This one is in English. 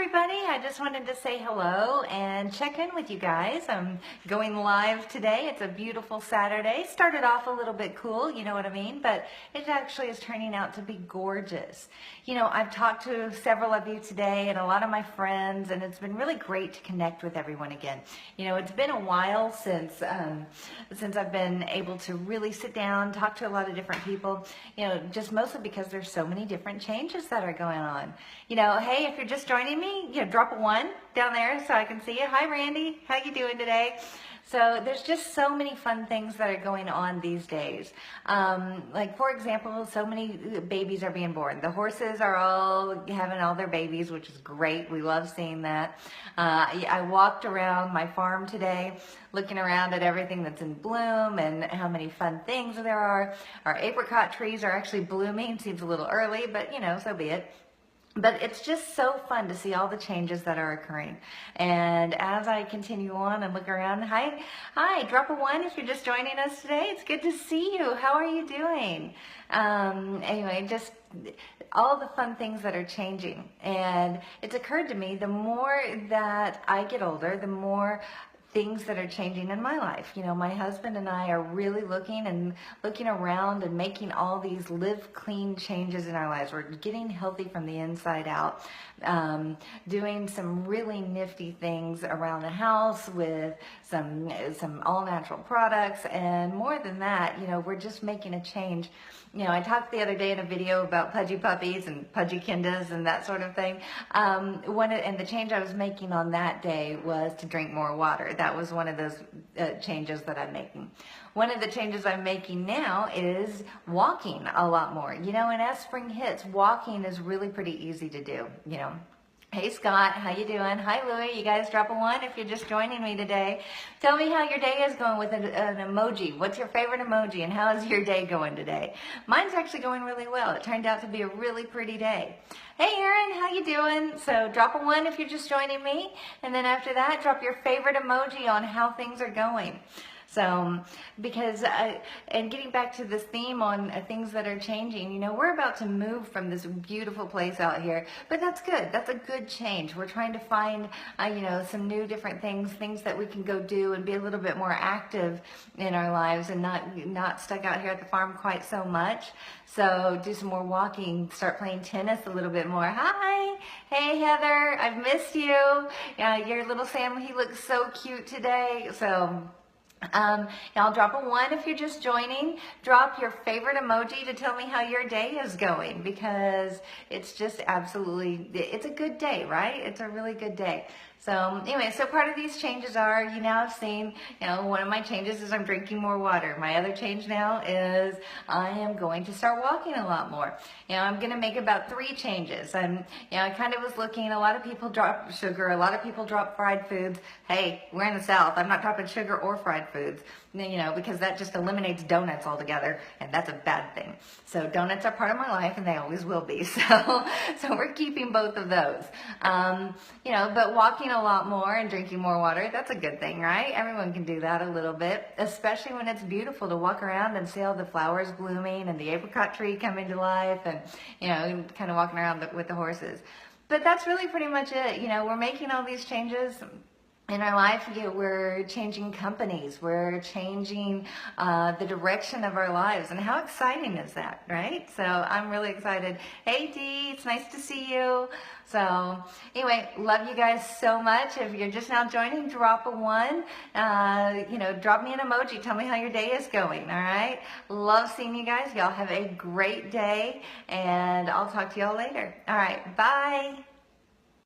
everybody. I just wanted to say hello and check in with you guys. I'm going live today. It's a beautiful Saturday. Started off a little bit cool, you know what I mean? But it actually is turning out to be gorgeous. You know, I've talked to several of you today and a lot of my friends, and it's been really great to connect with everyone again. You know, it's been a while since I've been able to really sit down, talk to a lot of different people, you know, just mostly because there's so many different changes that are going on. You know, hey, if you're just joining me, you know, drop a 1 down there so I can see you. Hi, Randy. How you doing today? So there's just so many fun things that are going on these days. Like, for example, so many babies are being born. The horses are all having all their babies, which is great. We love seeing that. I walked around my farm today looking around at everything that's in bloom and how many fun things there are. Our apricot trees are actually blooming. Seems a little early, but, you know, so be it. But it's just so fun to see all the changes that are occurring. And as I continue on and look around, hi, drop a 1 if you're just joining us today. It's good to see you. How are you doing? Anyway, just all the fun things that are changing. And it's occurred to me, the more that I get older, the more things that are changing in my life. You know, my husband and I are really looking around and making all these live clean changes in our lives. We're getting healthy from the inside out, doing some really nifty things around the house with some all natural products, and more than that, you know, we're just making a change. You know, I talked the other day in a video about pudgy puppies and pudgy Kendas and that sort of thing. And the change I was making on that day was to drink more water. That was one of those changes that I'm making. One of the changes I'm making now is walking a lot more. You know, and as spring hits, walking is really pretty easy to do, you know. Hey Scott, how you doing? Hi Louie, you guys drop a 1 if you're just joining me today. Tell me how your day is going with an emoji. What's your favorite emoji and how is your day going today? Mine's actually going really well. It turned out to be a really pretty day. Hey Erin, how you doing? So drop a 1 if you're just joining me, and then after that, drop your favorite emoji on how things are going. So, because, and getting back to this theme on things that are changing, you know, we're about to move from this beautiful place out here, but that's good. That's a good change. We're trying to find, you know, some new different things that we can go do and be a little bit more active in our lives and not stuck out here at the farm quite so much. So do some more walking, start playing tennis a little bit more. Hi, hey Heather, I've missed you. Your little Sam, he looks so cute today. So, I'll drop a 1 if you're just joining. Drop your favorite emoji to tell me how your day is going, because it's just absolutely, it's a good day, right? It's a really good day. So anyway, so part of these changes are, you now have seen, you know, one of my changes is I'm drinking more water. My other change now is I am going to start walking a lot more. You know, I'm going to make about 3 changes. You know, I kind of was looking, a lot of people drop sugar, a lot of people drop fried foods. Hey, we're in the South. I'm not dropping sugar or fried foods, you know, because that just eliminates donuts altogether, and that's a bad thing. So donuts are part of my life, and they always will be. So we're keeping both of those. You know, but walking a lot more and drinking more water, that's a good thing, right? Everyone can do that a little bit, especially when it's beautiful to walk around and see all the flowers blooming and the apricot tree coming to life, and, you know, kind of walking around with the horses. But that's really pretty much it. You know, we're making all these changes in our life. You know, we're changing companies, we're changing the direction of our lives, and how exciting is that, right? So I'm really excited. Hey Dee, it's nice to see you. So anyway, love you guys so much. If you're just now joining, drop a 1. You know, drop me an emoji. Tell me how your day is going, all right? Love seeing you guys. Y'all have a great day, and I'll talk to y'all later. All right, bye.